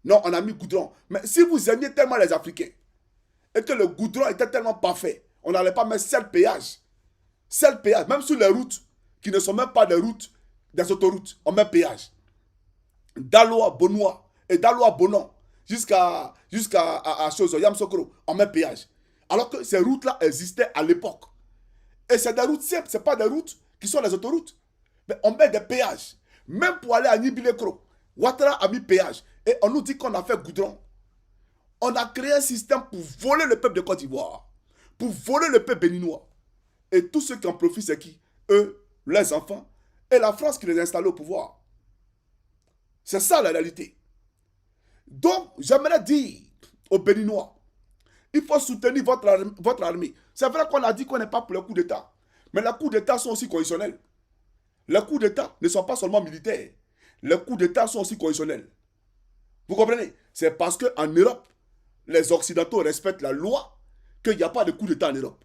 Non, on a mis goudron. Mais si vous aimiez tellement les Africains et que le goudron était tellement parfait, on n'allait pas mettre seul péage. Seul péage, même sur les routes qui ne sont même pas des routes, des autoroutes, on met péage. Daloa, Bonois et Daloa, Bonon, jusqu'à Yamsokro, on met péage. Alors que ces routes-là existaient à l'époque. Et c'est des routes simples, ce n'est pas des routes qui sont des autoroutes. Mais on met des péages. Même pour aller à Nibilekro, Ouattara a mis péage. Et on nous dit qu'on a fait goudron. On a créé un système pour voler le peuple de Côte d'Ivoire. Pour voler le peuple béninois. Et tous ceux qui en profitent, c'est qui? eux, leurs enfants, et la France qui les a installés au pouvoir. C'est ça la réalité. Donc, j'aimerais dire aux Béninois, il faut soutenir votre armée. C'est vrai qu'on a dit qu'on n'est pas pour le coup d'État. Mais les coups d'État sont aussi conditionnels. Les coups d'État ne sont pas seulement militaires. Les coups d'État sont aussi conditionnels. Vous comprenez? C'est parce qu'en Europe, les Occidentaux respectent la loi qu'il n'y a pas de coup d'État en Europe.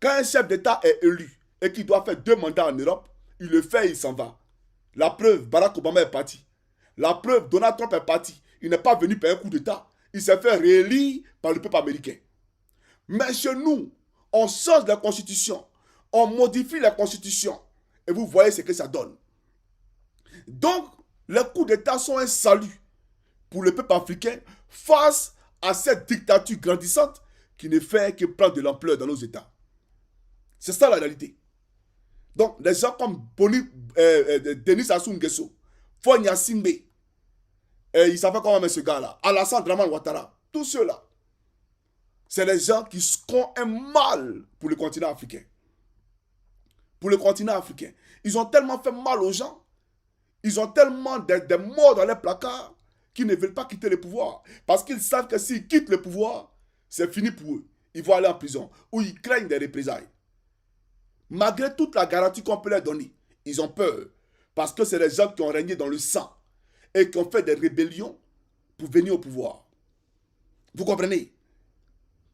Quand un chef d'État est élu et qu'il doit faire 2 mandats en Europe, il le fait et il s'en va. La preuve, Barack Obama est parti. La preuve, Donald Trump est parti. Il n'est pas venu par un coup d'État. Il s'est fait réélire par le peuple américain. Mais chez nous, on change la constitution. On modifie la constitution. Et vous voyez ce que ça donne. Donc, les coups d'État sont un salut pour le peuple africain face à cette dictature grandissante qui ne fait que prendre de l'ampleur dans nos États. C'est ça la réalité. Donc, des gens comme Denis Sassou Nguesso, Fonya Simbe, il s'appelle comment ce gars-là, Alassane Draman Ouattara, tous ceux-là, c'est les gens qui ont un mal pour le continent africain. Pour le continent africain. Ils ont tellement fait mal aux gens, ils ont tellement des morts dans les placards qu'ils ne veulent pas quitter le pouvoir. Parce qu'ils savent que s'ils quittent le pouvoir, c'est fini pour eux. Ils vont aller en prison ou ils craignent des représailles. Malgré toute la garantie qu'on peut leur donner, ils ont peur. Parce que c'est les gens qui ont régné dans le sang et qui ont fait des rébellions pour venir au pouvoir. Vous comprenez?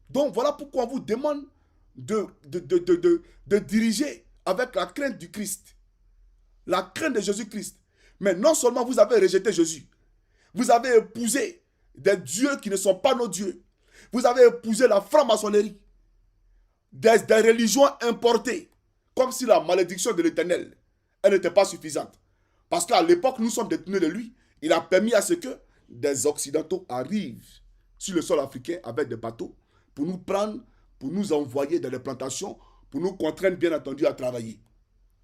Donc voilà pourquoi on vous demande de diriger avec la crainte du Christ. La crainte de Jésus-Christ. Mais non seulement vous avez rejeté Jésus, vous avez épousé des dieux qui ne sont pas nos dieux. Vous avez épousé la franc-maçonnerie. Des religions importées. Comme si la malédiction de l'Éternel, elle n'était pas suffisante. Parce qu'à l'époque, nous sommes détournés de lui. Il a permis à ce que des Occidentaux arrivent sur le sol africain avec des bateaux pour nous prendre, pour nous envoyer dans les plantations, pour nous contraindre bien entendu à travailler.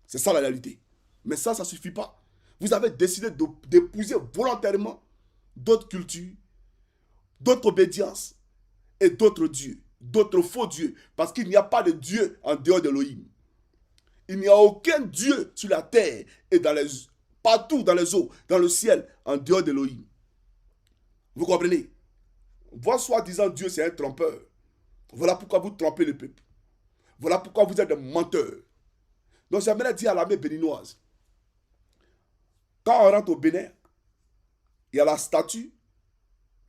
C'est ça la réalité. Mais ça ne suffit pas. Vous avez décidé d'épouser volontairement d'autres cultures, d'autres obédiences et d'autres dieux, d'autres faux dieux. Parce qu'il n'y a pas de Dieu en dehors d'Élohim. Il n'y a aucun Dieu sur la terre et partout dans les eaux, dans le ciel, en dehors d'Élohim. Vous comprenez? Votre soi-disant Dieu, c'est un trompeur. Voilà pourquoi vous trompez le peuple. Voilà pourquoi vous êtes des menteurs. Donc j'aimerais dire à l'armée béninoise, quand on rentre au Bénin, il y a la statue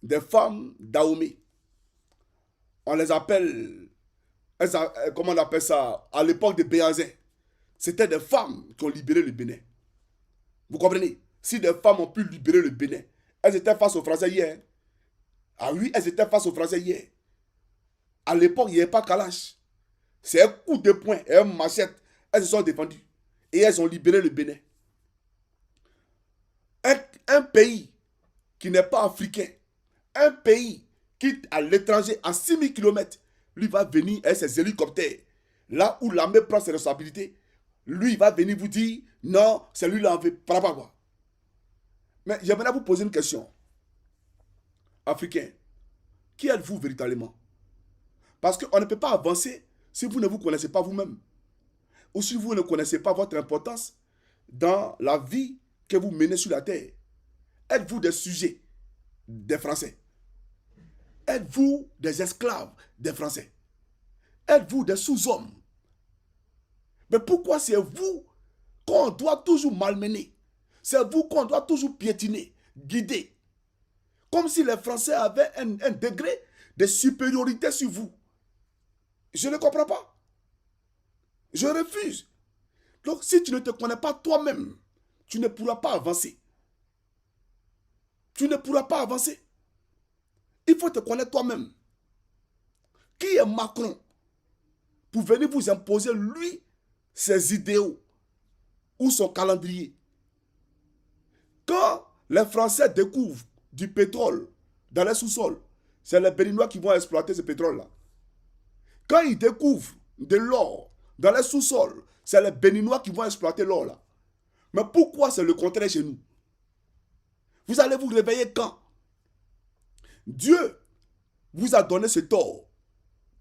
des femmes d'Ahomey. On les appelle, comment on appelle ça, à l'époque de Béhanzin. C'était des femmes qui ont libéré le Bénin. Vous comprenez? Si des femmes ont pu libérer le Bénin, elles étaient face aux Français hier. Ah oui, elles étaient face aux Français hier. À l'époque, il n'y avait pas Kalash. C'est un coup de poing et un machette. Elles se sont défendues. Et elles ont libéré le Bénin. Un pays qui n'est pas africain, un pays qui est à l'étranger, à 6000 km, lui va venir avec ses hélicoptères. Là où l'armée prend ses responsabilités, lui, il va venir vous dire, non, c'est lui là, on Mais j'aimerais vous poser une question. Africain, qui êtes-vous véritablement? Parce qu'on ne peut pas avancer si vous ne vous connaissez pas vous-même. Ou si vous ne connaissez pas votre importance dans la vie que vous menez sur la terre. Êtes-vous des sujets des Français? Êtes-vous des esclaves des Français? Êtes-vous des sous-hommes? Mais pourquoi c'est vous qu'on doit toujours malmener? C'est vous qu'on doit toujours piétiner, guider. Comme si les Français avaient un degré de supériorité sur vous. Je ne comprends pas. Je refuse. Donc si tu ne te connais pas toi-même, tu ne pourras pas avancer. Tu ne pourras pas avancer. Il faut te connaître toi-même. Qui est Macron pour venir vous imposer, lui, ses idéaux ou son calendrier? Quand les Français découvrent du pétrole dans les sous-sols, c'est les Béninois qui vont exploiter ce pétrole-là. Quand ils découvrent de l'or dans les sous-sols, c'est les Béninois qui vont exploiter l'or là. Mais pourquoi c'est le contraire chez nous? Vous allez vous réveiller quand? Dieu vous a donné ce tort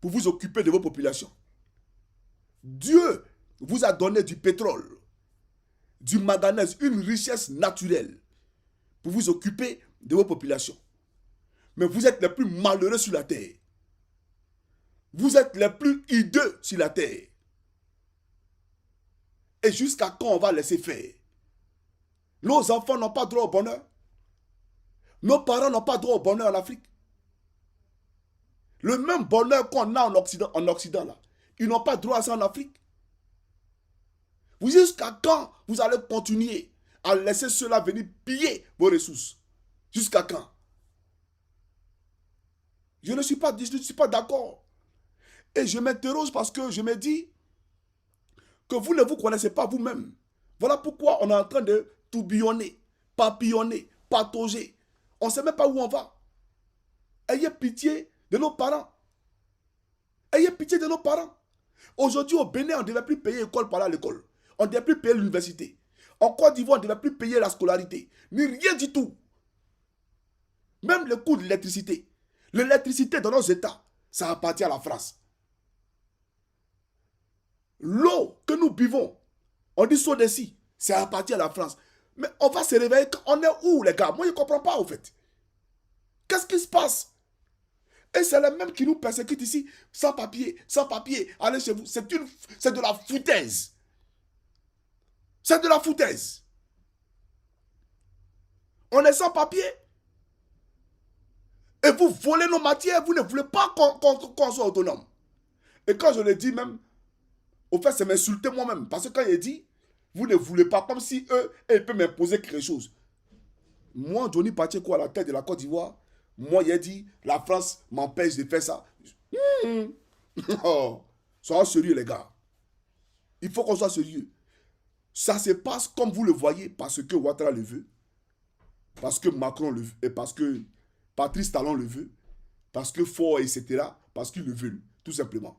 pour vous occuper de vos populations. Dieu vous a donné du pétrole, du manganèse, une richesse naturelle pour vous occuper de vos populations. Mais vous êtes les plus malheureux sur la terre. Vous êtes les plus hideux sur la terre. Et jusqu'à quand on va laisser faire? Nos enfants n'ont pas droit au bonheur. Nos parents n'ont pas droit au bonheur en Afrique. Le même bonheur qu'on a en Occident là, ils n'ont pas droit à ça en Afrique. Vous jusqu'à quand vous allez continuer à laisser ceux-là venir piller vos ressources? Jusqu'à quand? Je ne suis pas d'accord. Et je m'interroge parce que je me dis que vous ne vous connaissez pas vous-même. Voilà pourquoi on est en train de tourbillonner, papillonner, patauger. On ne sait même pas où on va. Ayez pitié de nos parents. Ayez pitié de nos parents. Aujourd'hui, au Bénin, on ne devait plus payer l'école par là, l'école. On ne devait plus payer l'université. En Côte d'Ivoire, on ne devait plus payer la scolarité. Ni rien du tout. Même le coût de l'électricité. L'électricité dans nos États, ça appartient à la France. L'eau que nous buvons, on dit Sodeci, ça appartient à la France. Mais on va se réveiller, on est où les gars? Moi je ne comprends pas au fait. Qu'est-ce qui se passe? Et c'est les mêmes qui nous persécutent ici, sans papier, allez chez vous. C'est de la foutaise. C'est de la foutaise. On est sans papier. Et vous volez nos matières, vous ne voulez pas qu'on soit autonome. Et quand je le dis même, au fait, c'est m'insulter moi-même. Parce que quand il dit, vous ne voulez pas, comme si eux, ils peuvent m'imposer quelque chose. Moi, Johnny Pacheco, à la tête de la Côte d'Ivoire, moi, il a dit, la France m'empêche de faire ça. Oh, soyons sérieux, les gars. Il faut qu'on soit sérieux. Ça se passe comme vous le voyez, parce que Ouattara le veut, parce que Macron le veut, et parce que Patrice Talon le veut, parce que Faure, etc., parce qu'il le veut, tout simplement.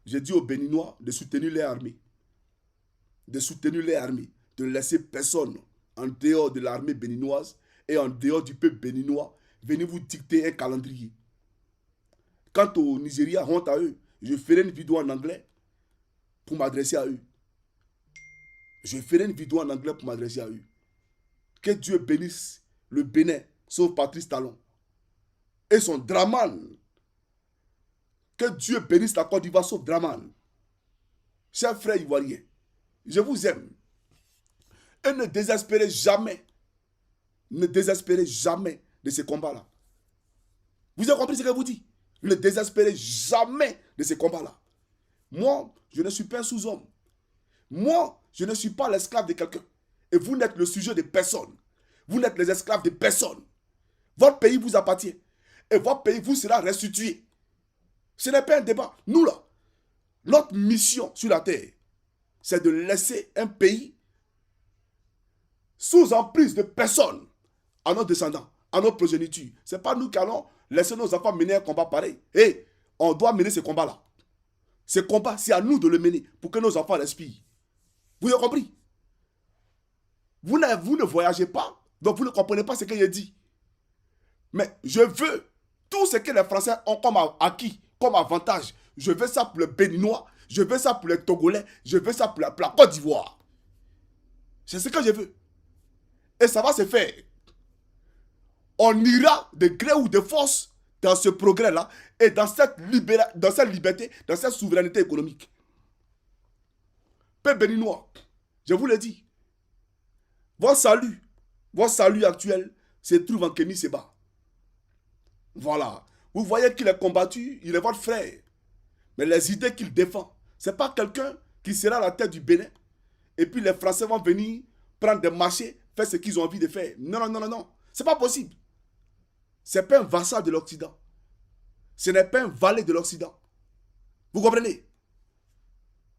J'ai dit aux Béninois de soutenir les armées. De soutenir les armées. De ne laisser personne en dehors de l'armée béninoise et en dehors du peuple béninois venir vous dicter un calendrier. Quant au Nigeria, honte à eux. Je ferai une vidéo en anglais pour m'adresser à eux. Je ferai une vidéo en anglais pour m'adresser à eux. Que Dieu bénisse le Bénin, sauf Patrice Talon. Et son Draman. Que Dieu bénisse la Côte d'Ivoire, sauf Draman. Chers frères ivoiriens, je vous aime. Et ne désespérez jamais. Ne désespérez jamais de ces combats-là. Vous avez compris ce que je vous dis? Ne désespérez jamais de ces combats-là. Moi, je ne suis pas un sous-homme. Moi, je ne suis pas l'esclave de quelqu'un. Et vous n'êtes le sujet de personne. Vous n'êtes les esclaves de personne. Votre pays vous appartient. Et votre pays vous sera restitué. Ce n'est pas un débat. Nous là, notre mission sur la terre, c'est de laisser un pays sous emprise de personne à nos descendants, à nos progénitures. Ce n'est pas nous qui allons laisser nos enfants mener un combat pareil. Et on doit mener ce combat-là. Ce combat, c'est à nous de le mener pour que nos enfants respirent. Vous avez compris? Vous ne voyagez pas, donc vous ne comprenez pas ce que j'ai dit. Mais je veux tout ce que les Français ont comme acquis, comme avantage. Je veux ça pour les Béninois, je veux ça pour les Togolais, je veux ça pour la Côte d'Ivoire. C'est ce que je veux. Et ça va se faire. On ira de gré ou de force dans ce progrès-là et dans cette liberté, dans cette souveraineté économique. Peuple béninois, je vous le dis, votre salut actuel se trouve en Kémy Séba. Voilà. Vous voyez qu'il est combattu, il est votre frère. Mais les idées qu'il défend, ce n'est pas quelqu'un qui sera à la tête du Bénin. Et puis les Français vont venir prendre des marchés, faire ce qu'ils ont envie de faire. Non, non, non, non, non. Ce n'est pas possible. Ce n'est pas un vassal de l'Occident. Ce n'est pas un valet de l'Occident. Vous comprenez?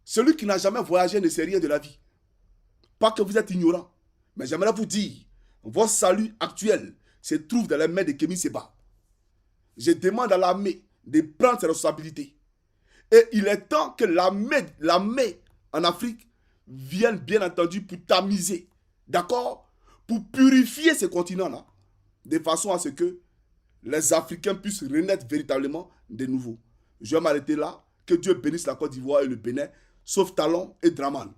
Celui qui n'a jamais voyagé ne sait rien de la vie. Pas que vous êtes ignorant. Mais j'aimerais vous dire, votre salut actuel se trouve dans les mains de Kémy Séba. Je demande à l'armée de prendre ses responsabilités. Et il est temps que l'armée en Afrique vienne bien entendu pour tamiser. D'accord? Pour purifier ce continent-là. De façon à ce que les Africains puissent renaître véritablement de nouveau. Je vais m'arrêter là. Que Dieu bénisse la Côte d'Ivoire et le Bénin. sauf Talon et Draman.